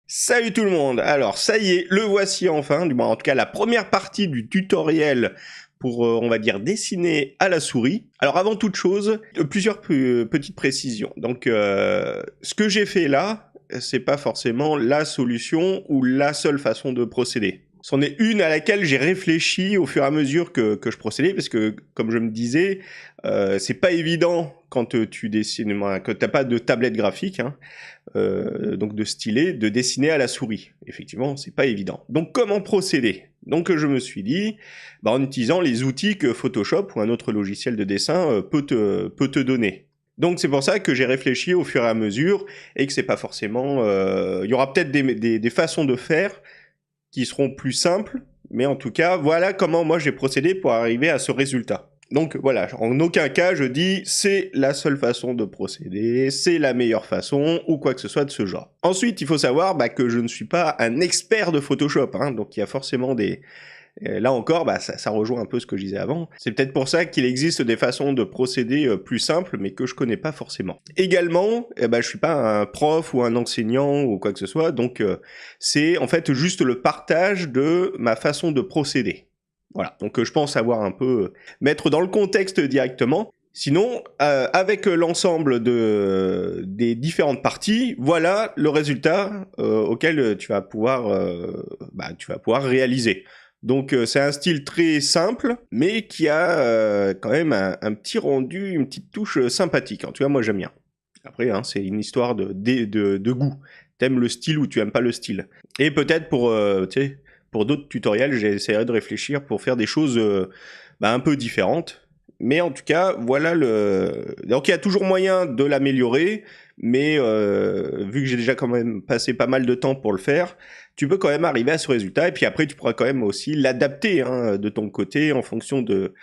Salut tout le monde. Alors ça y est, le voici enfin, du moins en tout cas la première partie du tutoriel pour, on va dire, dessiner à la souris. Alors avant toute chose, plusieurs petites précisions. Donc ce que j'ai fait là, c'est pas forcément la solution ou la seule façon de procéder. C'en est une à laquelle j'ai réfléchi au fur et à mesure que je procédais, parce que, comme je me disais, c'est pas évident quand tu dessines, que t'as pas de tablette graphique, hein, donc de stylet, de dessiner à la souris. Effectivement, c'est pas évident. Donc comment procéder? Donc je me suis dit, en utilisant les outils que Photoshop ou un autre logiciel de dessin peut te donner. Donc c'est pour ça que j'ai réfléchi au fur et à mesure, et que c'est pas forcément... Il y aura peut-être des façons de faire qui seront plus simples, mais en tout cas, voilà comment moi j'ai procédé pour arriver à ce résultat. Donc voilà, en aucun cas je dis c'est la seule façon de procéder, c'est la meilleure façon, ou quoi que ce soit de ce genre. Ensuite, il faut savoir que je ne suis pas un expert de Photoshop, hein, donc il y a forcément des... Là encore, ça rejoint un peu ce que je disais avant. C'est peut-être pour ça qu'il existe des façons de procéder plus simples, mais que je connais pas forcément. Également, je suis pas un prof ou un enseignant ou quoi que ce soit, donc c'est en fait juste le partage de ma façon de procéder. Voilà, donc je pense avoir un peu mettre dans le contexte directement. Sinon, avec l'ensemble des différentes parties, voilà le résultat auquel tu vas pouvoir réaliser. Donc c'est un style très simple, mais qui a quand même un petit rendu, une petite touche sympathique. En tout cas, moi j'aime bien. Après, hein, c'est une histoire de goût. T'aimes le style ou tu aimes pas le style. Et peut-être pour d'autres tutoriels, j'essaierai de réfléchir pour faire des choses un peu différentes. Mais en tout cas, voilà le... Donc il y a toujours moyen de l'améliorer, mais vu que j'ai déjà quand même passé pas mal de temps pour le faire, tu peux quand même arriver à ce résultat, et puis après tu pourras quand même aussi l'adapter hein, de ton côté en fonction de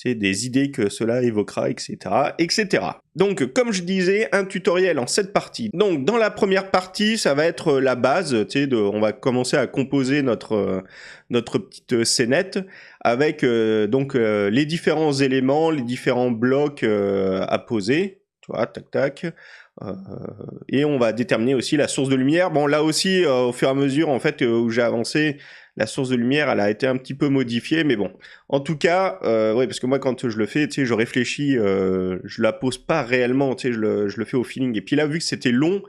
des idées que cela évoquera, etc., etc. Donc, comme je disais, un tutoriel en 7 parties. Donc, dans la première partie, ça va être la base, on va commencer à composer notre petite scénette avec les différents éléments, les différents blocs à poser, tu vois, tac tac. Et on va déterminer aussi la source de lumière. Bon, là aussi, au fur et à mesure, en fait, où j'ai avancé, la source de lumière, elle a été un petit peu modifiée, mais bon. En tout cas, ouais, parce que moi, quand je le fais, je réfléchis, je la pose pas réellement, je le fais au feeling. Et puis là, vu que c'était long,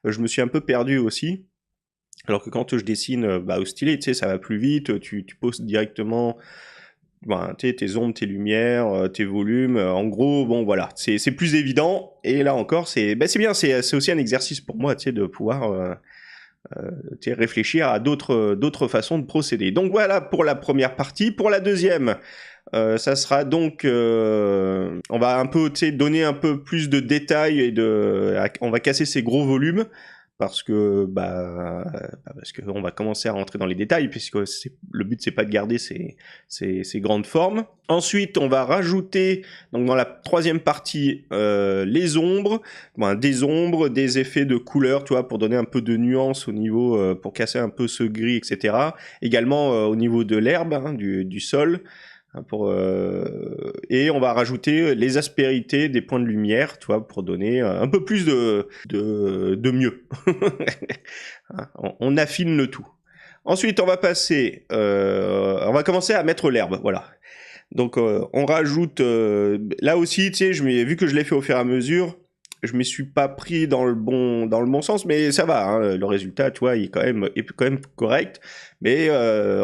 je me suis un peu perdu aussi. Alors que quand je dessine au stylet, ça va plus vite, tu poses directement tes ombres, tes lumières, tes volumes, en gros, bon voilà, c'est plus évident, et là encore, c'est bien, c'est aussi un exercice pour moi, de pouvoir réfléchir à d'autres façons de procéder. Donc voilà pour la première partie. Pour la deuxième, ça sera donc, on va un peu donner un peu plus de détails, on va casser ces gros volumes, parce que on va commencer à rentrer dans les détails, puisque le but c'est pas de garder ces grandes formes. Ensuite, on va rajouter donc dans la troisième partie les ombres, des ombres, des effets de couleur, tu vois, pour donner un peu de nuance au niveau, pour casser un peu ce gris, etc. Également au niveau de l'herbe, hein, du sol. Et on va rajouter les aspérités des points de lumière, tu vois, pour donner un peu plus de mieux. On affine le tout. Ensuite, on va commencer à mettre l'herbe, voilà. Donc, on rajoute, là aussi, vu que je l'ai fait au fur et à mesure, je m'y suis pas pris dans le bon sens, mais ça va, hein, le résultat, tu vois, il est quand même correct. Mais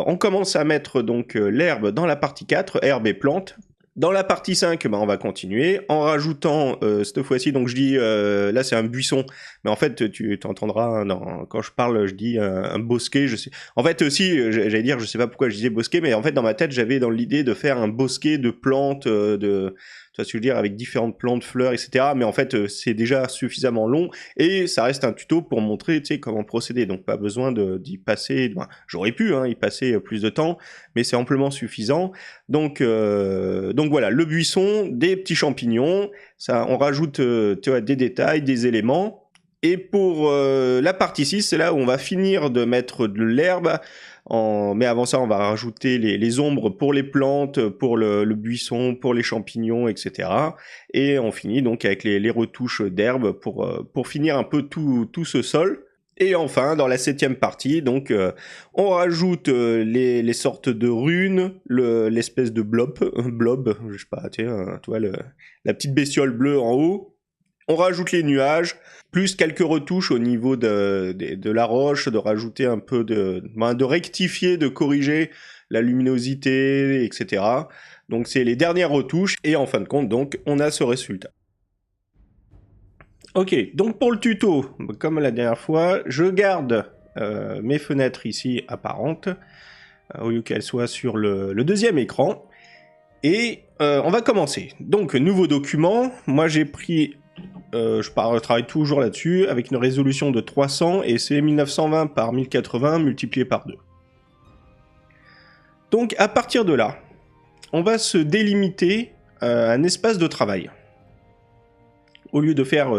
on commence à mettre donc l'herbe dans la partie 4, herbe et plantes. Dans la partie 5, on va continuer en rajoutant cette fois-ci, donc je dis, là c'est un buisson, mais en fait tu t'entendras, quand je parle, je dis un bosquet, je sais. En fait aussi, j'allais dire, je sais pas pourquoi je disais bosquet, mais en fait dans ma tête j'avais dans l'idée de faire un bosquet de plantes, tu vois ce que je veux dire, avec différentes plantes, fleurs, etc. Mais en fait c'est déjà suffisamment long, et ça reste un tuto pour montrer, comment procéder, donc pas besoin d'y passer, j'aurais pu y passer plus de temps, mais c'est amplement suffisant. Donc voilà, le buisson, des petits champignons, ça, on rajoute tu vois, des détails, des éléments. Et pour la partie 6, c'est là où on va finir de mettre de l'herbe. Mais avant ça, on va rajouter les ombres pour les plantes, pour le buisson, pour les champignons, etc. Et on finit donc avec les retouches d'herbe pour finir un peu tout ce sol. Et enfin, dans la 7e partie, donc, on rajoute les sortes de runes, l'espèce de blob, je sais pas, tu vois, la petite bestiole bleue en haut. On rajoute les nuages, plus quelques retouches au niveau de la roche, de rajouter un peu de rectifier, de corriger la luminosité, etc. Donc c'est les dernières retouches, et en fin de compte, donc, on a ce résultat. Ok, donc pour le tuto, comme la dernière fois, je garde mes fenêtres ici apparentes, au lieu qu'elles soient sur le deuxième écran. Et on va commencer. Donc, nouveau document. Moi, j'ai pris... je travaille toujours là-dessus, avec une résolution de 300, et c'est 1920 par 1080 multiplié par 2. Donc, à partir de là, on va se délimiter un espace de travail. Au lieu de faire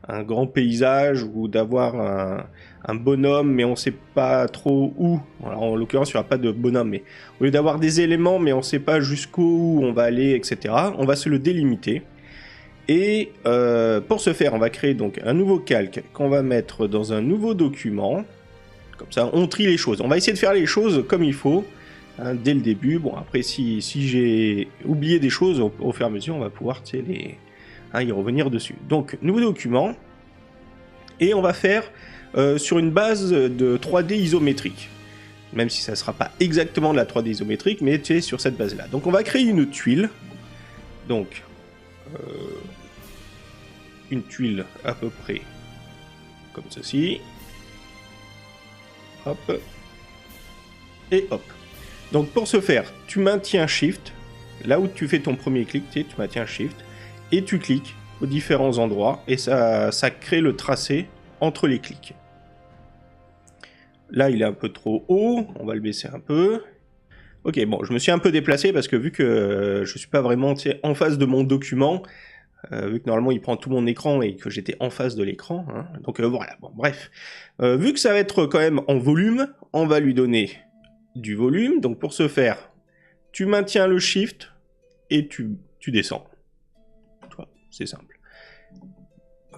un grand paysage ou d'avoir un bonhomme, mais on ne sait pas trop où. Alors, en l'occurrence, il n'y aura pas de bonhomme, mais au lieu d'avoir des éléments, mais on ne sait pas jusqu'où on va aller, etc., on va se le délimiter. Et pour ce faire, on va créer donc un nouveau calque qu'on va mettre dans un nouveau document. Comme ça, on trie les choses. On va essayer de faire les choses comme il faut, hein, dès le début. Bon, après, si j'ai oublié des choses, au fur et à mesure, on va pouvoir y revenir dessus. Donc, nouveau document. Et on va faire sur une base de 3D isométrique. Même si ça ne sera pas exactement de la 3D isométrique, mais tu es sur cette base-là. Donc, on va créer une tuile. Donc... une tuile à peu près comme ceci. Hop. Et hop. Donc pour ce faire, tu maintiens Shift. Là où tu fais ton premier clic, tu maintiens Shift. Et tu cliques aux différents endroits. Et ça crée le tracé entre les clics. Là, il est un peu trop haut. On va le baisser un peu. Ok, bon, je me suis un peu déplacé parce que vu que je suis pas vraiment en face de mon document, vu que normalement il prend tout mon écran et que j'étais en face de l'écran, hein. Donc voilà, bon bref. Vu que ça va être quand même en volume, on va lui donner du volume. Donc pour ce faire, tu maintiens le Shift et tu descends. C'est simple.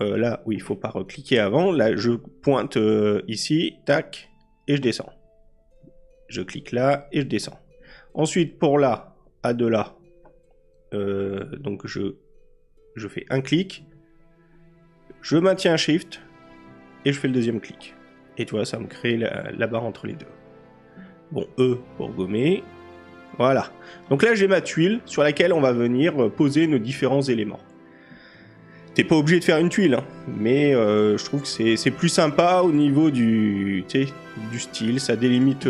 Là, oui, il faut pas recliquer avant. Là, je pointe ici, tac, et je descends. Je clique là et je descends. Ensuite, pour là, à de là, donc je fais un clic, je maintiens un Shift, et je fais le deuxième clic. Et tu vois, ça me crée la barre entre les deux. Bon, E pour gommer. Voilà. Donc là, j'ai ma tuile sur laquelle on va venir poser nos différents éléments. T'es pas obligé de faire une tuile, hein, mais je trouve que c'est plus sympa au niveau du style. Ça délimite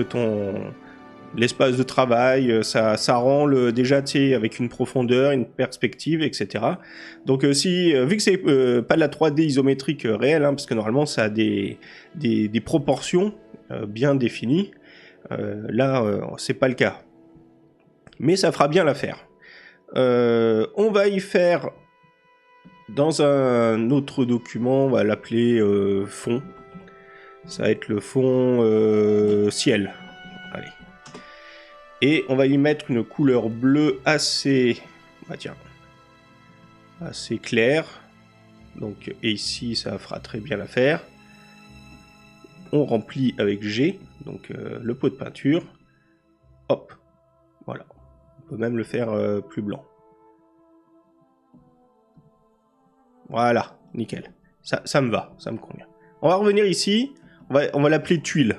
l'espace de travail, ça rend déjà avec une profondeur, une perspective, etc. Donc vu que c'est pas de la 3D isométrique réelle, hein, parce que normalement ça a des proportions bien définies, là c'est pas le cas. Mais ça fera bien l'affaire. On va y faire dans un autre document, on va l'appeler fond. Ça va être le fond ciel. Allez. Et on va y mettre une couleur bleue assez claire. Donc, et ici, ça fera très bien l'affaire. On remplit avec G, donc le pot de peinture. Hop, voilà. On peut même le faire plus blanc. Voilà, nickel. Ça me va, ça me convient. On va revenir ici, on va l'appeler tuile.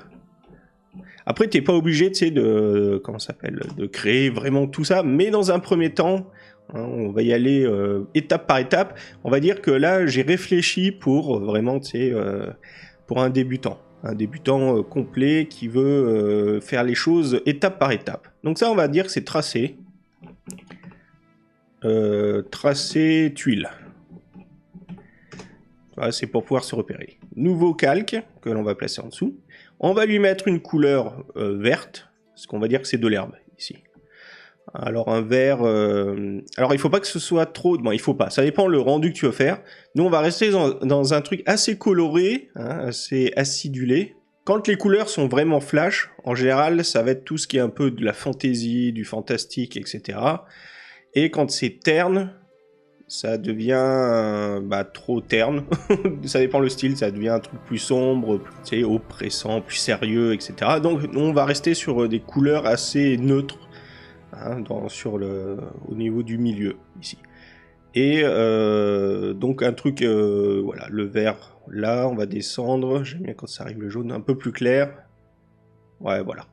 Après, t'es pas obligé, de créer vraiment tout ça, mais dans un premier temps, hein, on va y aller étape par étape. On va dire que là, j'ai réfléchi pour vraiment, pour un débutant complet qui veut faire les choses étape par étape. Donc ça, on va dire que c'est tracé. Tracé tuile. Voilà, c'est pour pouvoir se repérer. Nouveau calque que l'on va placer en dessous. On va lui mettre une couleur verte, parce qu'on va dire que c'est de l'herbe ici. Alors un vert... Alors il faut pas que ce soit trop... Bon, il faut pas, ça dépend le rendu que tu veux faire. Nous, on va rester dans un truc assez coloré, hein, assez acidulé. Quand les couleurs sont vraiment flash, en général, ça va être tout ce qui est un peu de la fantaisie, du fantastique, etc. Et quand c'est terne, ça devient trop terne. Ça dépend le style, ça devient un truc plus sombre, plus oppressant, plus sérieux, etc. Donc on va rester sur des couleurs assez neutres, hein, au niveau du milieu, ici. Et donc un truc, voilà, le vert, là, on va descendre. J'aime bien quand ça arrive le jaune un peu plus clair. Ouais, voilà.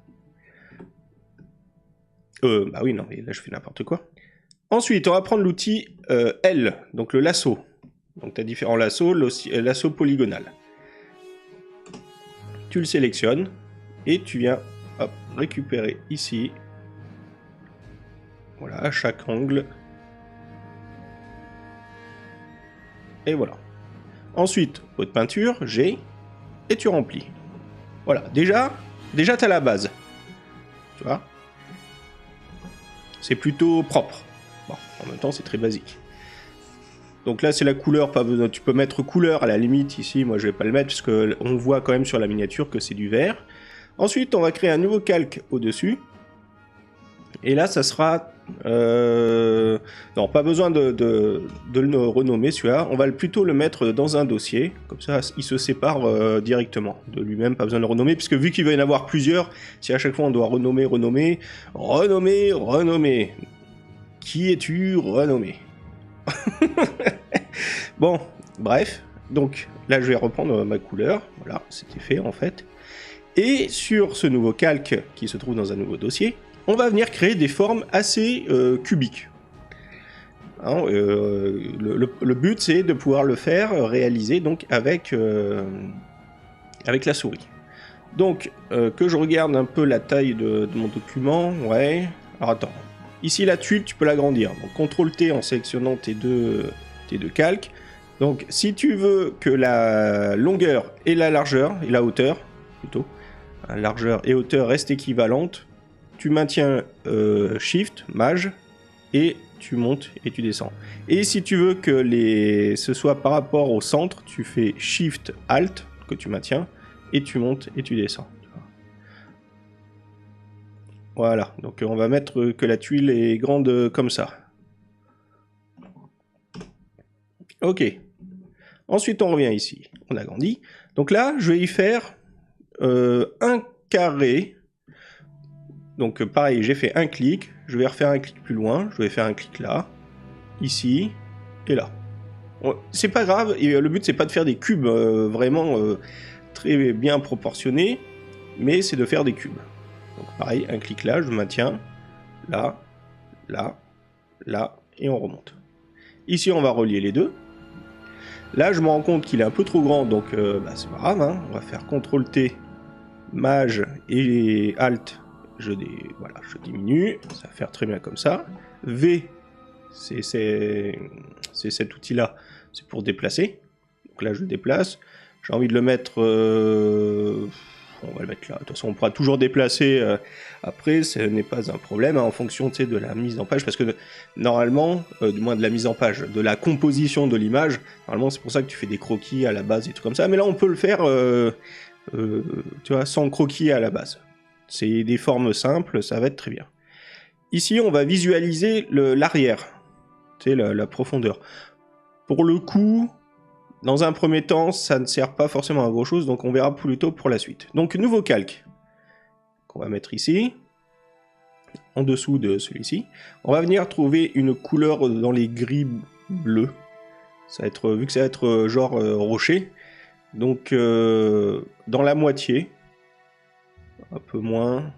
Bah oui, non, mais là je fais n'importe quoi. Ensuite, on va prendre l'outil L, donc le lasso. Donc tu as différents lassos, lasso polygonal. Tu le sélectionnes et tu viens récupérer ici. Voilà, à chaque angle. Et voilà. Ensuite, pot de peinture, G, et tu remplis. Voilà, déjà tu as la base. Tu vois? C'est plutôt propre. Bon, en même temps, c'est très basique. Donc là, c'est la couleur, pas besoin. Tu peux mettre couleur à la limite ici. Moi, je vais pas le mettre parce qu'on voit quand même sur la miniature que c'est du vert. Ensuite, on va créer un nouveau calque au-dessus. Et là, ça sera... Non, pas besoin de le renommer celui-là. On va plutôt le mettre dans un dossier. Comme ça, il se sépare directement de lui-même. Pas besoin de le renommer. Puisque vu qu'il va y en avoir plusieurs, si à chaque fois on doit renommer... Qui es-tu renommer? Bon, bref. Donc là, je vais reprendre ma couleur. Voilà, c'était fait en fait. Et sur ce nouveau calque qui se trouve dans un nouveau dossier, on va venir créer des formes assez cubiques. Hein, le but, c'est de pouvoir le faire réaliser donc avec la souris. Donc, que je regarde un peu la taille de mon document. Ouais. Alors attends. Ici, la tuile, tu peux l'agrandir. Donc, CTRL-T en sélectionnant tes deux calques. Donc, si tu veux que la longueur et la largeur, et la hauteur, plutôt, largeur et hauteur restent équivalentes, tu maintiens Shift, Maj, et tu montes et tu descends. Et si tu veux que ce soit par rapport au centre, tu fais Shift, Alt, que tu maintiens, et tu montes et tu descends. Voilà, donc on va mettre que la tuile est grande comme ça. Ok. Ensuite, on revient ici. On agrandit. Donc là, je vais y faire un carré. Donc pareil, j'ai fait un clic. Je vais refaire un clic plus loin. Je vais faire un clic là, ici et là. C'est pas grave. Et le but, c'est pas de faire des cubes vraiment très bien proportionnés, mais c'est de faire des cubes. Donc pareil, un clic là, je maintiens. Là, là, là, et on remonte. Ici, on va relier les deux. Là, je me rends compte qu'il est un peu trop grand, donc c'est pas grave. Hein. On va faire CTRL-T, Maj et Alt. Voilà, je diminue. Ça va faire très bien comme ça. V, c'est cet outil-là. C'est pour déplacer. Donc là, je le déplace. J'ai envie de le mettre... on va le mettre là. De toute façon, on pourra toujours déplacer après. Ce n'est pas un problème hein, en fonction de la mise en page. Parce que normalement, du moins de la mise en page, de la composition de l'image, normalement, c'est pour ça que tu fais des croquis à la base et tout comme ça. Mais là, on peut le faire tu vois, sans croquis à la base. C'est des formes simples, ça va être très bien. Ici, on va visualiser l'arrière. Tu sais, la profondeur. Pour le coup... Dans un premier temps, ça ne sert pas forcément à grand chose, donc on verra plutôt pour la suite. Donc, nouveau calque, qu'on va mettre ici, en dessous de celui-ci. On va venir trouver une couleur dans les gris bleus. Ça va être, vu que ça va être genre rocher, donc dans la moitié, un peu moins.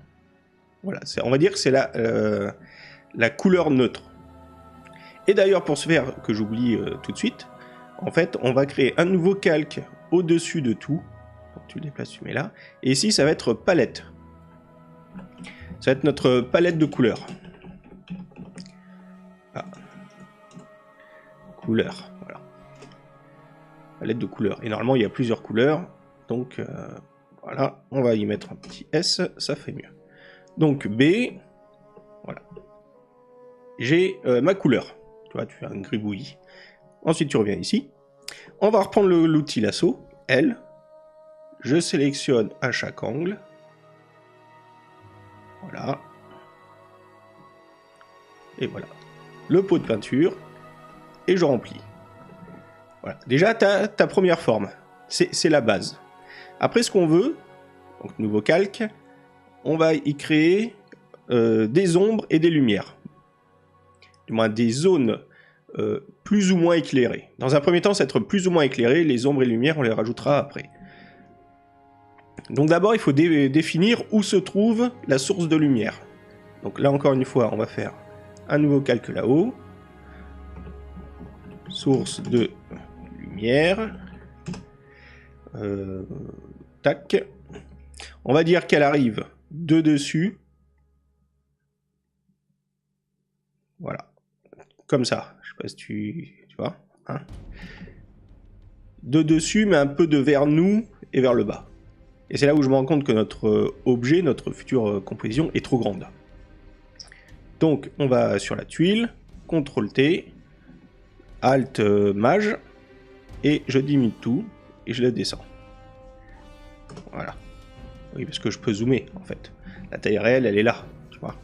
Voilà, on va dire que c'est la couleur neutre. Et d'ailleurs, pour ce faire, que j'oublie tout de suite, en fait, on va créer un nouveau calque au-dessus de tout. Donc, tu le déplaces, tu mets là. Et ici, ça va être palette. Ça va être notre palette de couleurs. Ah. Couleurs, voilà. Palette de couleurs. Et normalement, il y a plusieurs couleurs. Donc, voilà. On va y mettre un petit S, ça fait mieux. Donc, B. Voilà. J'ai ma couleur. Tu vois, tu fais un gribouillis. Ensuite, tu reviens ici. On va reprendre l'outil lasso, L. Je sélectionne à chaque angle. Voilà. Et voilà. Le pot de peinture. et je remplis. Voilà. Déjà, tu as ta première forme. C'est la base. Après, ce qu'on veut, donc nouveau calque, on va y créer des ombres et des lumières. Du moins, des zones plus ou moins éclairées. Dans un premier temps, ça va être plus ou moins éclairé. Les ombres et lumières, on les rajoutera après. Donc d'abord, il faut définir où se trouve la source de lumière. Donc là, encore une fois, on va faire un nouveau calque là-haut. Source de lumière. Tac. On va dire qu'elle arrive de dessus. Voilà. Comme ça. Je sais pas si tu vois. Hein, de dessus, mais un peu de vers nous et vers le bas. Et c'est là où je me rends compte que notre objet, notre future composition est trop grande. Donc on va sur la tuile, CTRL-T, Alt-Maj, et je diminue tout, et je le descends. Voilà. Oui, parce que je peux zoomer, en fait. La taille réelle, elle est là, tu vois.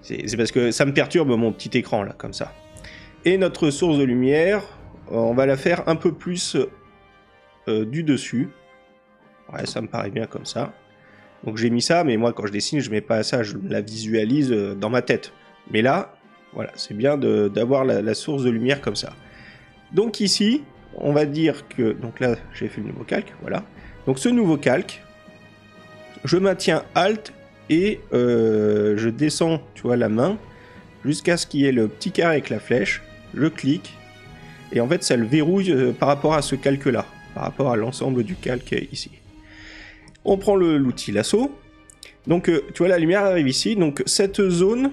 C'est parce que ça me perturbe mon petit écran, là, comme ça. Et notre source de lumière, on va la faire un peu plus du dessus. Ouais, ça me paraît bien comme ça. Donc j'ai mis ça, mais moi quand je dessine, je mets pas ça, je la visualise dans ma tête. Mais là, voilà, c'est bien d'avoir la source de lumière comme ça. Donc ici, on va dire que... Donc là, j'ai fait le nouveau calque, voilà. Donc ce nouveau calque, je maintiens Alt et je descends, tu vois, la main, jusqu'à ce qu'il y ait le petit carré avec la flèche. Je clique, et en fait, ça le verrouille par rapport à ce calque-là, par rapport à l'ensemble du calque ici. On prend l'outil lasso. Donc, tu vois, la lumière arrive ici. Donc, cette zone,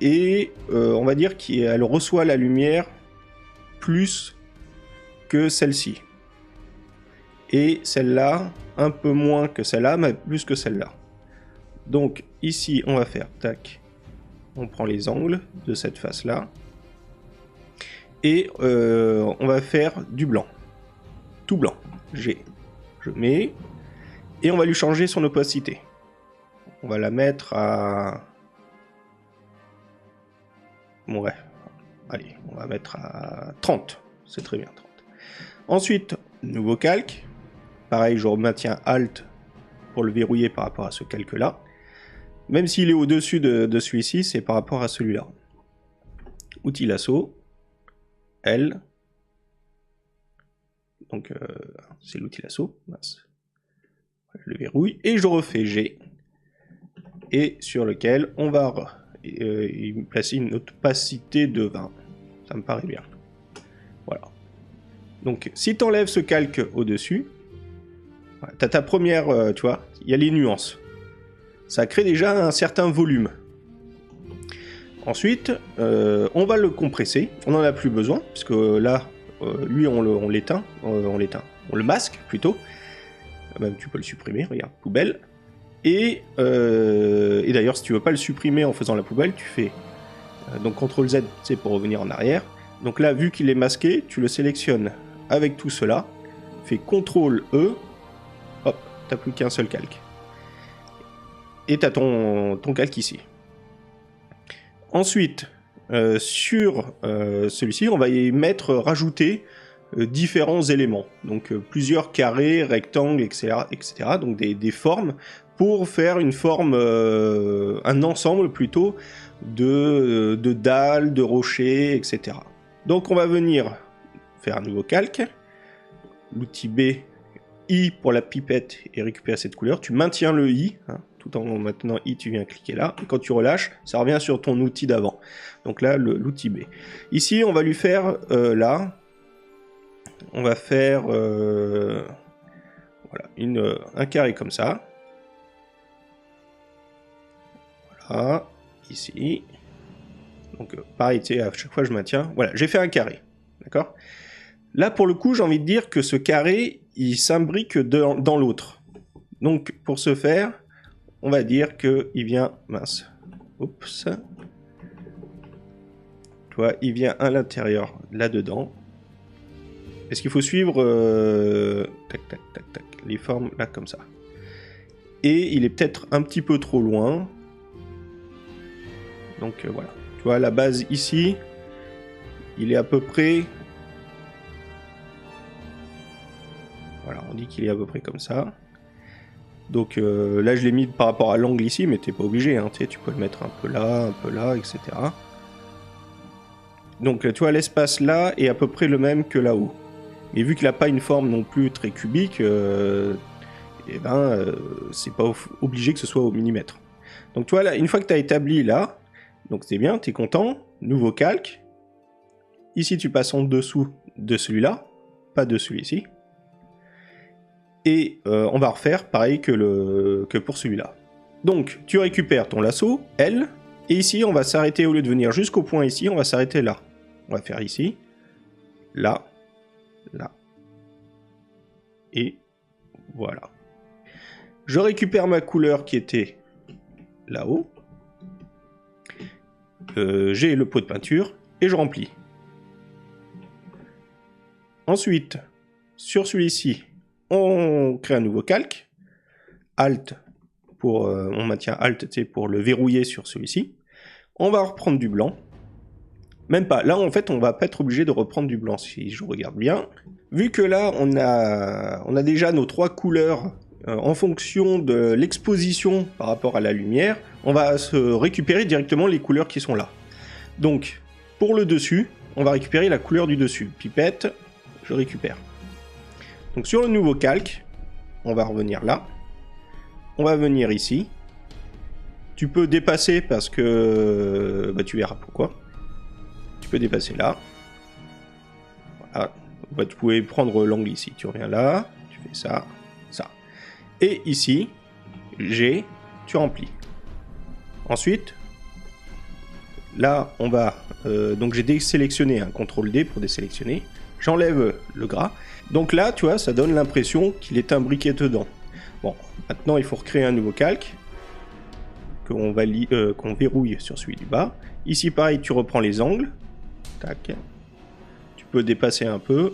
et on va dire qu'elle reçoit la lumière plus que celle-ci. Et celle-là, un peu moins que celle-là, mais plus que celle-là. Donc, ici, on va faire tac. On prend les angles de cette face-là. Et on va faire du blanc. Tout blanc. Je mets... Et on va lui changer son opacité. On va la mettre à... Bon, ouais. Allez, on va mettre à 30. C'est très bien, 30. Ensuite, nouveau calque. Pareil, je maintiens Alt pour le verrouiller par rapport à ce calque-là. Même s'il est au-dessus de celui-ci, c'est par rapport à celui-là. Outil lasso. L. Donc, c'est l'outil lasso. Mince. Je le verrouille et je refais G, et sur lequel on va placer une opacité de 20. Ça me paraît bien. Voilà. Donc si tu enlèves ce calque au-dessus, tu as ta première, tu vois, il y a les nuances. Ça crée déjà un certain volume. Ensuite, on va le compresser. On n'en a plus besoin, puisque là, lui, on l'éteint. On le masque, plutôt. Même tu peux le supprimer, regarde, poubelle. Et d'ailleurs, si tu veux pas le supprimer en faisant la poubelle, tu fais donc CTRL Z, c'est pour revenir en arrière. Donc là, vu qu'il est masqué, tu le sélectionnes avec tout cela, fais CTRL E, hop, t'as plus qu'un seul calque. Et t'as ton calque ici. Ensuite, sur celui-ci, on va y rajouter différents éléments, donc plusieurs carrés, rectangles, etc. Donc des formes pour faire une forme, un ensemble plutôt de dalles, de rochers, etc. Donc on va venir faire un nouveau calque, l'outil B, I pour la pipette et récupérer cette couleur, tu maintiens le I, hein, tout en maintenant I, tu viens cliquer là, et quand tu relâches, ça revient sur ton outil d'avant. Donc là, l'outil B. Ici, on va lui faire, là, on va faire voilà, un carré comme ça. Voilà, ici. Donc pareil, tu sais, à chaque fois je maintiens. Voilà, j'ai fait un carré. D'accord ? Là, pour le coup, j'ai envie de dire que ce carré, il s'imbrique dans l'autre. Donc, pour ce faire, on va dire qu'il vient... Mince. Oups. Tu vois, il vient à l'intérieur, là-dedans. Est-ce qu'il faut suivre tac, tac, tac, tac, les formes là comme ça. Et il est peut-être un petit peu trop loin. Donc voilà. Tu vois la base ici. il est à peu près... Voilà, on dit qu'il est à peu près comme ça. Donc là, je l'ai mis par rapport à l'angle ici, mais t'es pas obligé, hein, tu peux le mettre un peu là, etc. Donc tu vois, l'espace là est à peu près le même que là-haut. Mais vu qu'il n'a pas une forme non plus très cubique, c'est pas obligé que ce soit au millimètre. Donc tu vois, là, une fois que tu as établi là, donc c'est bien, tu es content, nouveau calque. Ici, tu passes en dessous de celui-là, pas de celui-ci. Et on va refaire pareil que pour celui-là. Donc, tu récupères ton lasso, L, et ici, on va s'arrêter, au lieu de venir jusqu'au point ici, on va s'arrêter là. On va faire ici, là, là. Et voilà. Je récupère ma couleur qui était là-haut. J'ai le pot de peinture, et je remplis. Ensuite, sur celui-ci, on crée un nouveau calque. Alt, on maintient Alt pour le verrouiller sur celui-ci. On va reprendre du blanc. Même pas. Là, en fait, on va pas être obligé de reprendre du blanc, si je regarde bien. Vu que là, on a déjà nos 3 couleurs en fonction de l'exposition par rapport à la lumière, on va se récupérer directement les couleurs qui sont là. Donc, pour le dessus, on va récupérer la couleur du dessus. Pipette, je récupère. Donc sur le nouveau calque, on va revenir là. On va venir ici. Tu peux dépasser parce que... tu verras pourquoi. Tu peux dépasser là. Voilà. Tu pouvais prendre l'angle ici. Tu reviens là, tu fais ça, ça. Et ici, G, tu remplis. Ensuite, là, on va... donc j'ai désélectionné un CTRL D pour désélectionner. J'enlève le gras. Donc là, tu vois, ça donne l'impression qu'il est imbriqué dedans. Bon, maintenant, il faut recréer un nouveau calque qu'on verrouille sur celui du bas. Ici, pareil, tu reprends les angles. Tac. Tu peux dépasser un peu.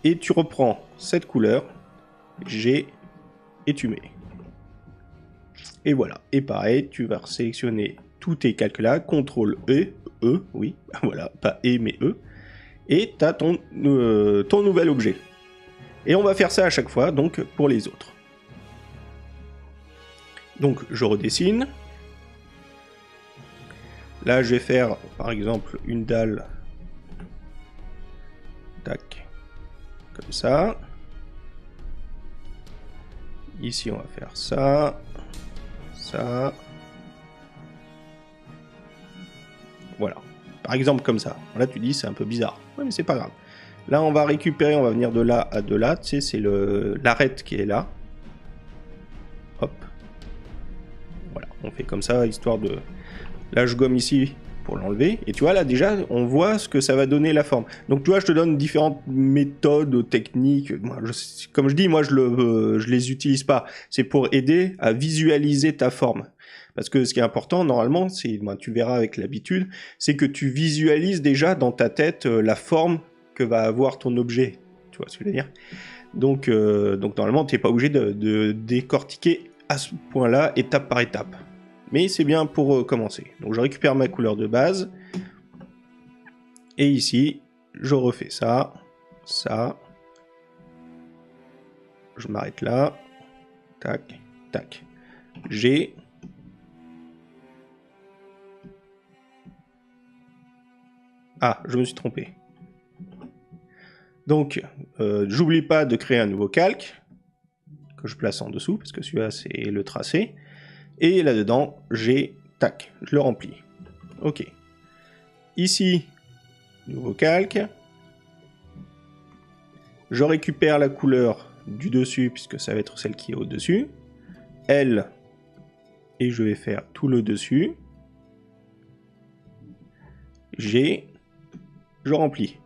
Et tu reprends cette couleur, G, et tu mets. Et voilà. Et pareil, tu vas sélectionner tous tes calques là, CTRL E, oui, voilà, pas E, mais E. Et tu as ton nouvel objet. Et on va faire ça à chaque fois, donc pour les autres. Donc je redessine. Là je vais faire par exemple une dalle. Tac. Comme ça. Ici on va faire ça. Ça. Voilà. Par exemple comme ça. Là tu dis c'est un peu bizarre. Ouais mais c'est pas grave. Là on va récupérer, on va venir de là à de là. Tu sais c'est l'arête qui est là. Hop. Voilà. On fait comme ça histoire de... Là je gomme ici pour l'enlever. Et tu vois là déjà on voit ce que ça va donner la forme. Donc tu vois je te donne différentes méthodes, techniques. Moi, comme je dis moi je les utilise pas. C'est pour aider à visualiser ta forme. Parce que ce qui est important, normalement, c'est, tu verras avec l'habitude, c'est que tu visualises déjà dans ta tête la forme que va avoir ton objet. Tu vois ce que je veux dire ? Donc normalement, tu n'es pas obligé de décortiquer à ce point-là, étape par étape. Mais c'est bien pour commencer. Donc je récupère ma couleur de base. Et ici, je refais ça, ça. Je m'arrête là. Tac, tac. J'ai... Ah, je me suis trompé. Donc, j'oublie pas de créer un nouveau calque, que je place en dessous, parce que celui-là, c'est le tracé. Et là-dedans, j'ai... Tac, je le remplis. Ok. Ici, nouveau calque. Je récupère la couleur du dessus, puisque ça va être celle qui est au-dessus. L, et je vais faire tout le dessus. G, je remplis.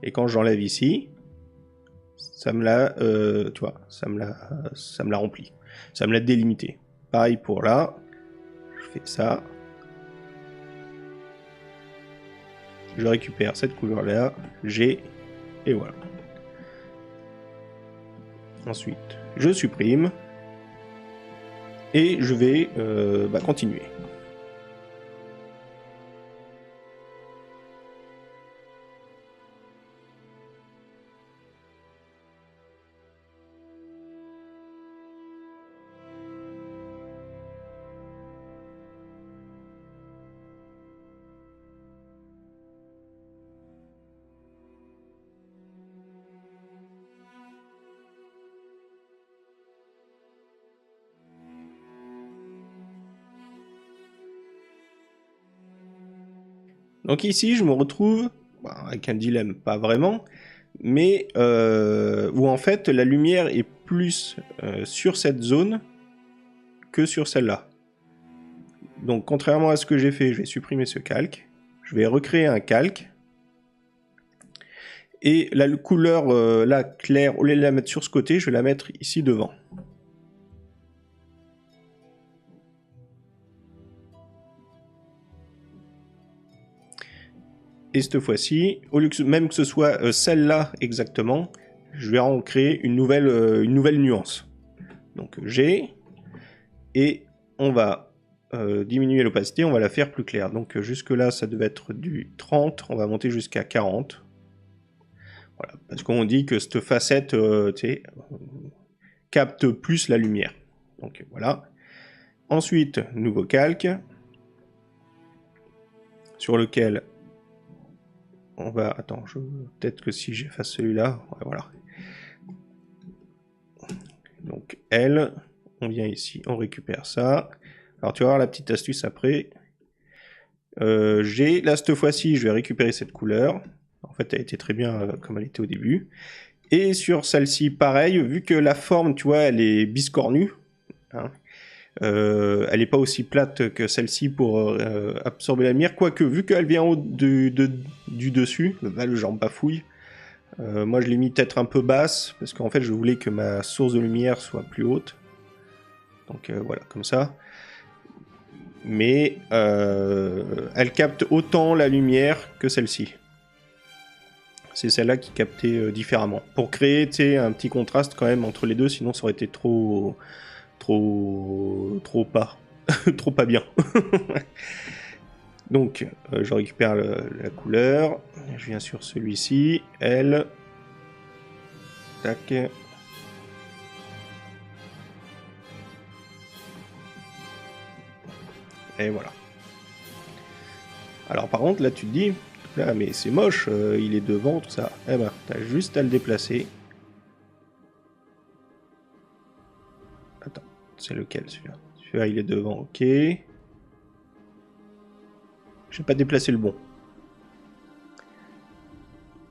Et quand j'enlève ici, ça me l'a, tu vois, ça me l'a rempli. Ça me l'a délimité. Pareil pour là, je fais ça. Je récupère cette couleur-là, G, et voilà. Ensuite, je supprime. Et je vais continuer. Donc ici, je me retrouve avec un dilemme, pas vraiment, mais où en fait la lumière est plus sur cette zone que sur celle-là. Donc contrairement à ce que j'ai fait, je vais supprimer ce calque, je vais recréer un calque, et la couleur là claire, au lieu de la mettre sur ce côté, je vais la mettre ici devant. Et cette fois-ci, au lieu que même que ce soit celle-là exactement, je vais en créer une nouvelle nuance. Donc G, et on va diminuer l'opacité, on va la faire plus claire. Donc jusque là, ça devait être du 30, on va monter jusqu'à 40. Voilà, parce qu'on dit que cette facette capte plus la lumière. Donc voilà. Ensuite, nouveau calque, sur lequel on va... Attends, peut-être que si j'efface celui-là, ouais, voilà. Donc L, on vient ici, on récupère ça. Alors tu vas voir la petite astuce après. G, là cette fois-ci, je vais récupérer cette couleur. En fait, elle était très bien comme elle était au début. Et sur celle-ci, pareil, vu que la forme, tu vois, elle est biscornue, hein, elle n'est pas aussi plate que celle-ci pour absorber la lumière, quoique vu qu'elle vient du dessus, le genre bafouille, moi je l'ai mis peut-être un peu basse, parce qu'en fait je voulais que ma source de lumière soit plus haute. Donc voilà, comme ça. Mais elle capte autant la lumière que celle-ci. C'est celle-là qui captait différemment. Pour créer un petit contraste quand même entre les deux, sinon ça aurait été trop pas. trop pas bien. Donc, je récupère la couleur. Je viens sur celui-ci. L. Tac. Et voilà. Alors par contre, là tu te dis, là, mais c'est moche, il est devant, tout ça. Eh ben, t'as juste à le déplacer. Attends, c'est lequel celui-là? Celui-là, il est devant, ok. Je vais pas déplacer le bon.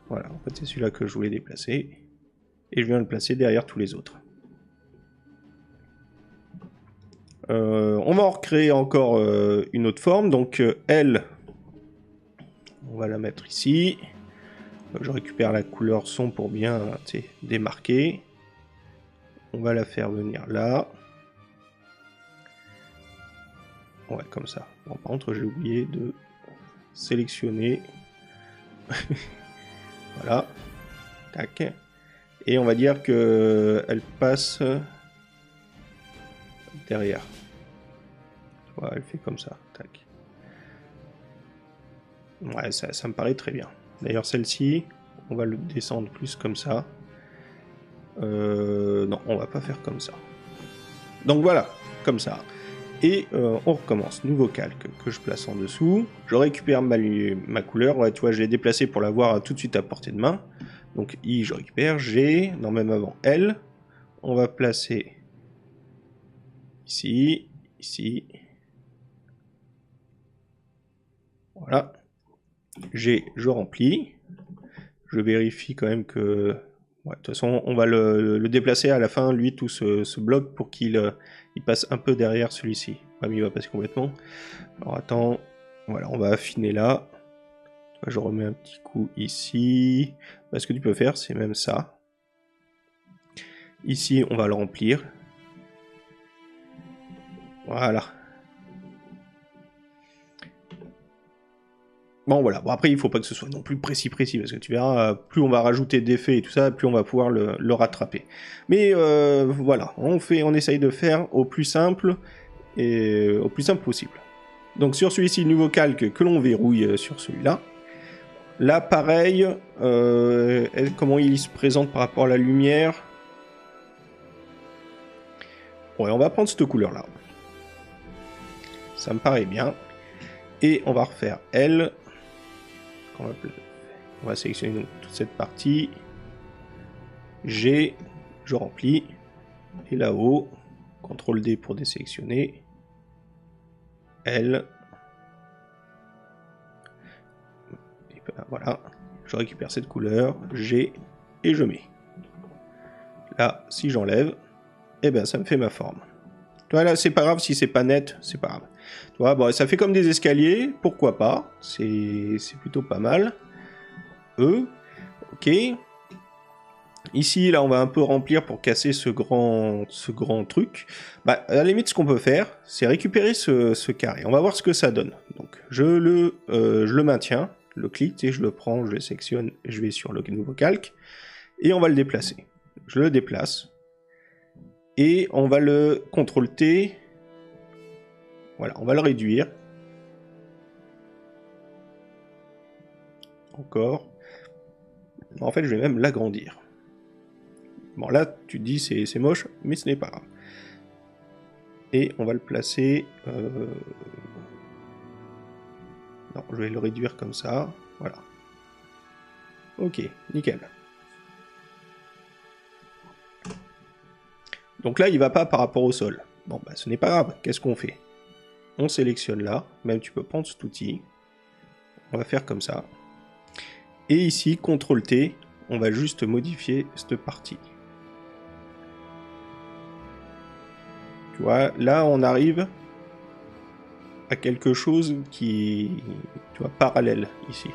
Voilà, en fait c'est celui-là que je voulais déplacer. Et je viens le placer derrière tous les autres. On va en recréer encore une autre forme. Donc L, on va la mettre ici. Je récupère la couleur son pour bien démarquer. On va la faire venir là. Ouais, comme ça. Bon, par contre, j'ai oublié de sélectionner. Voilà. Tac. Et on va dire que elle passe derrière. Ouais, elle fait comme ça. Tac. Ouais, ça me paraît très bien. D'ailleurs, celle-ci, on va le descendre plus comme ça. Non, on va pas faire comme ça. Donc voilà, comme ça. Et on recommence. Nouveau calque que je place en dessous. Je récupère ma couleur. Ouais, tu vois, je l'ai déplacée pour l'avoir tout de suite à portée de main. Donc I, je récupère. G, non, même avant L. On va placer ici, ici. Voilà. G, je remplis. Je vérifie quand même que... Ouais, de toute façon, on va le déplacer à la fin, lui, tout ce bloc, pour qu'il il passe un peu derrière celui-ci. Ah, mais il va passer complètement. Alors attends, voilà, on va affiner là. Je remets un petit coup ici. Bah, ce que tu peux faire, c'est même ça. Ici, on va le remplir. Voilà. Bon, voilà. Bon, après, il faut pas que ce soit non plus précis, parce que tu verras, plus on va rajouter d'effets et tout ça, plus on va pouvoir le rattraper. Mais voilà, on essaye de faire au plus simple et au plus simple possible. Donc sur celui-ci, nouveau calque que l'on verrouille sur celui-là. Là, pareil, comment il se présente par rapport à la lumière. Ouais, on va prendre cette couleur-là. Ça me paraît bien. Et on va refaire L. On va sélectionner toute cette partie. G, je remplis. Et là-haut, CTRL D pour désélectionner. L. Voilà, je récupère cette couleur, G, et je mets. Là, si j'enlève, eh ben ça me fait ma forme. Tu vois, là, c'est pas grave si c'est pas net, c'est pas grave. Tu vois, bon, ça fait comme des escaliers, pourquoi pas, c'est plutôt pas mal. Ok. Ici, là, on va un peu remplir pour casser ce grand truc. Bah, à la limite, ce qu'on peut faire, c'est récupérer ce carré. On va voir ce que ça donne. Donc, je le maintiens, le clic, et je le prends, je le sélectionne, je vais sur le nouveau calque, et on va le déplacer. Je le déplace, et on va le CTRL-T. Voilà, on va le réduire. Encore. En fait, je vais même l'agrandir. Bon, là, tu te dis c'est moche, mais ce n'est pas grave. Et on va le placer... Non, je vais le réduire comme ça. Voilà. Ok, nickel. Donc là, il va pas par rapport au sol. Bon, bah, ce n'est pas grave. Qu'est-ce qu'on fait? On sélectionne là. Même tu peux prendre cet outil. On va faire comme ça. Et ici, CTRL-T, on va juste modifier cette partie. Tu vois, là, on arrive à quelque chose qui, tu vois, parallèle ici.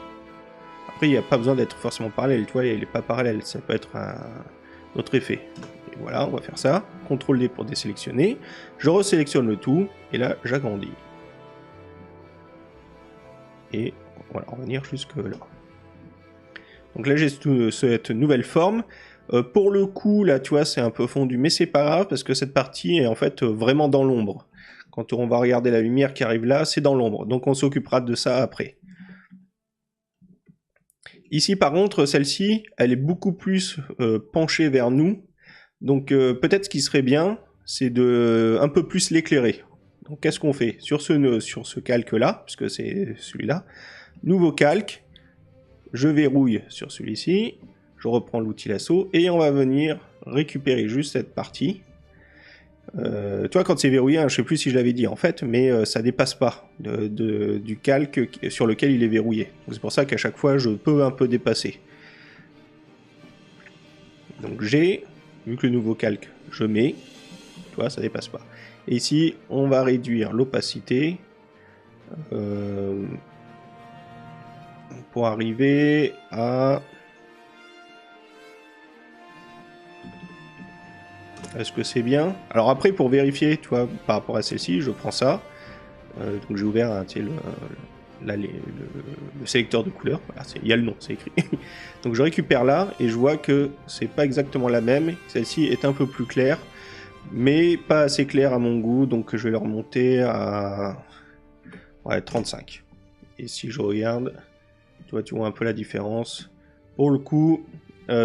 Après, il n'y a pas besoin d'être forcément parallèle, tu vois, il n'est pas parallèle, ça peut être un autre effet. Et voilà, on va faire ça. CTRL-D pour désélectionner. Je resélectionne le tout, et là, j'agrandis. Et voilà, on va venir jusque là. Donc là, j'ai cette nouvelle forme. Pour le coup, là, tu vois, c'est un peu fondu, mais c'est pas grave, parce que cette partie est en fait vraiment dans l'ombre. Quand on va regarder la lumière qui arrive là, c'est dans l'ombre. Donc on s'occupera de ça après. Ici, par contre, celle-ci, elle est beaucoup plus penchée vers nous. Donc peut-être ce qui serait bien, c'est de un peu plus l'éclairer. Donc qu'est-ce qu'on fait sur ce calque-là, puisque c'est celui-là, nouveau calque, je verrouille sur celui-ci, je reprends l'outil lasso, et on va venir récupérer juste cette partie. Tu vois, quand c'est verrouillé, hein, je sais plus si je l'avais dit en fait, mais ça dépasse pas du calque sur lequel il est verrouillé. C'est pour ça qu'à chaque fois, je peux un peu dépasser. Donc G, vu que le nouveau calque, je mets, tu vois, ça dépasse pas. Et ici, on va réduire l'opacité pour arriver à... Est-ce que c'est bien? Alors après, pour vérifier, tu vois, par rapport à celle-ci, je prends ça. Donc j'ai ouvert hein, le sélecteur de couleurs. Voilà, il y a le nom, c'est écrit. Donc je récupère là et je vois que c'est pas exactement la même. Celle-ci est un peu plus claire, mais pas assez claire à mon goût. Donc je vais le remonter à 35. Et si je regarde, tu vois un peu la différence. Pour le coup,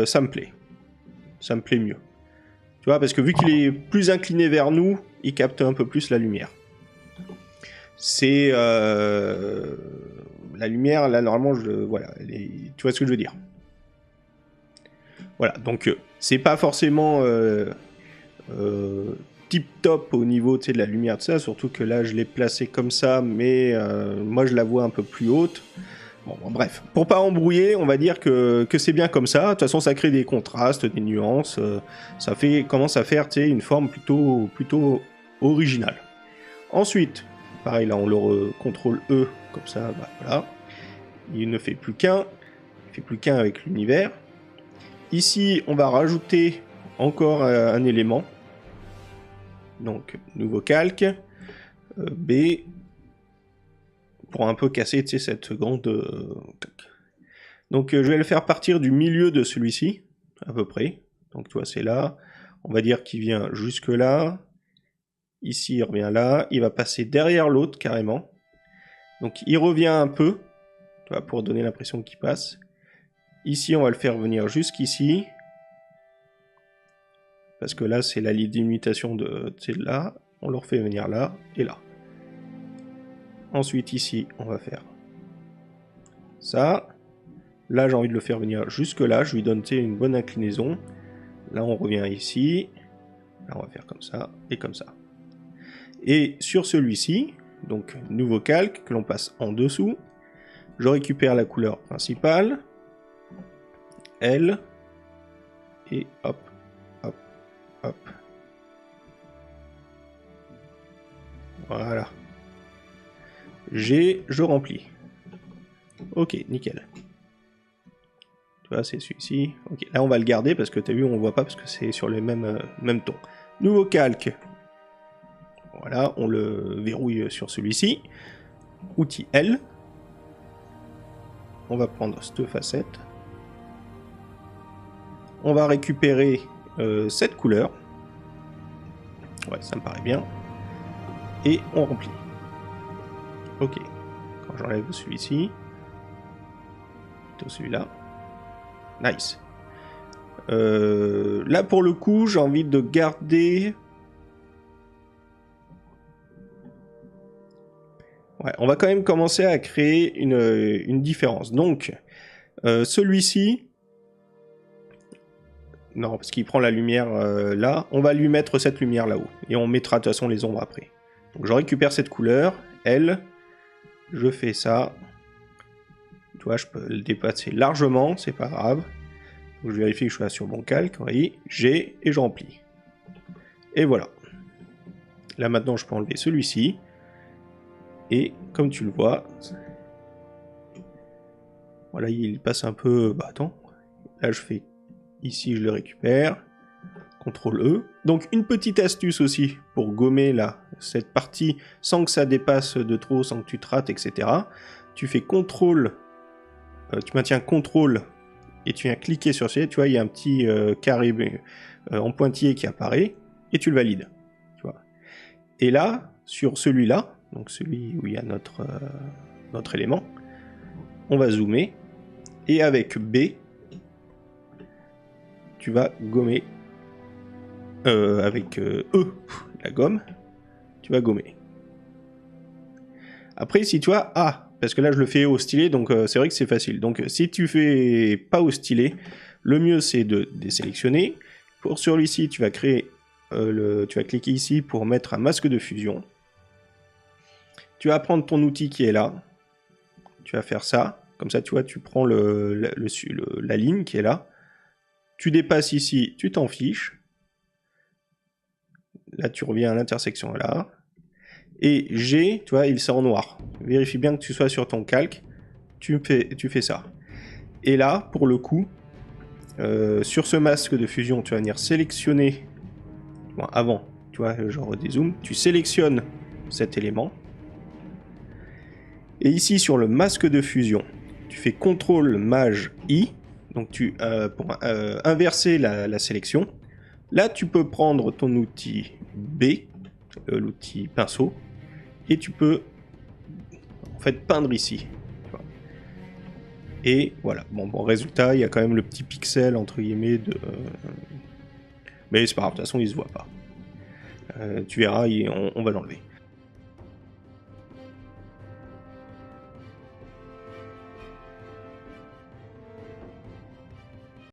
ça me plaît. Ça me plaît mieux. Tu vois, parce que vu qu'il est plus incliné vers nous, il capte un peu plus la lumière. C'est la lumière, là, normalement, voilà, tu vois ce que je veux dire. Voilà, donc c'est pas forcément tip-top au niveau de la lumière de ça, surtout que là, je l'ai placé comme ça, mais moi, je la vois un peu plus haute. Bon, bref, pour pas embrouiller, on va dire que c'est bien comme ça. De toute façon, ça crée des contrastes, des nuances. Ça commence à faire une forme plutôt originale. Ensuite, pareil, là, on le contrôle E, comme ça, bah, voilà. Il ne fait plus qu'un. Il fait plus qu'un avec l'univers. Ici, on va rajouter encore un élément. Donc, nouveau calque. B. Pour un peu casser cette grande... Donc je vais le faire partir du milieu de celui-ci, à peu près. Donc tu vois, c'est là. On va dire qu'il vient jusque là. Ici, il revient là. Il va passer derrière l'autre, carrément. Donc il revient un peu, tu vois, pour donner l'impression qu'il passe. Ici, on va le faire venir jusqu'ici. Parce que là, c'est la délimitation de là. On le refait venir là et là. Ensuite, ici, on va faire ça. Là, j'ai envie de le faire venir jusque là. Je lui donne une bonne inclinaison. Là, on revient ici. Là, on va faire comme ça et comme ça. Et sur celui-ci, donc nouveau calque, que l'on passe en dessous, Je récupère la couleur principale. L. Et hop, hop, hop. Voilà. G, je remplis. Ok, nickel. Tu vois, c'est celui-ci. Ok, là on va le garder parce que tu as vu, on ne voit pas parce que c'est sur les mêmes tons. Nouveau calque. Voilà, on le verrouille sur celui-ci. Outil L. On va prendre cette facette. On va récupérer cette couleur. Ouais, ça me paraît bien. Et on remplit. Ok. Quand j'enlève celui-ci. Plutôt celui-là. Nice. Là, pour le coup, j'ai envie de garder... Ouais, on va quand même commencer à créer une différence. Donc, celui-ci... Non, parce qu'il prend la lumière là. On va lui mettre cette lumière là-haut. Et on mettra de toute façon les ombres après. Donc je récupère cette couleur. L. Je fais ça. Tu vois, je peux le dépasser largement. C'est pas grave. Donc, je vérifie que je sois sur mon calque. Oui. G. Et je remplis. Et voilà. Là maintenant, je peux enlever celui-ci. Et comme tu le vois... Voilà, il passe un peu... Bah attends. Là, je fais... Ici, je le récupère. CTRL E. Donc, une petite astuce aussi pour gommer là, cette partie sans que ça dépasse de trop, sans que tu te rates, etc. Tu fais CTRL, tu maintiens CTRL et tu viens cliquer sur celui-là. Tu vois, il y a un petit carré en pointillé qui apparaît et tu le valides. Tu vois. Et là, sur celui-là, donc celui où il y a notre élément, on va zoomer et avec B, tu vas gommer avec E, la gomme, tu vas gommer. Après, si tu vois A, parce que là je le fais au stylet, donc c'est vrai que c'est facile. Donc si tu fais pas au stylet, le mieux c'est de désélectionner. Pour celui-ci, tu vas créer tu vas cliquer ici pour mettre un masque de fusion. Tu vas prendre ton outil qui est là. Tu vas faire ça. Comme ça, tu vois, tu prends la ligne qui est là. Tu dépasses ici, tu t'en fiches. Là, tu reviens à l'intersection là. Et G, tu vois, il sort en noir. Vérifie bien que tu sois sur ton calque. Tu fais ça. Et là, pour le coup, sur ce masque de fusion, tu vas venir sélectionner... Bon, avant, tu vois, genre dézoom. Tu sélectionnes cet élément. Et ici, sur le masque de fusion, tu fais CTRL Maj I. Donc, pour inverser la sélection. Là, tu peux prendre ton outil B, l'outil pinceau, et tu peux en fait peindre ici. Et voilà, bon résultat, il y a quand même le petit pixel entre guillemets de... Mais c'est pas grave, de toute façon il se voit pas. Tu verras, on va l'enlever.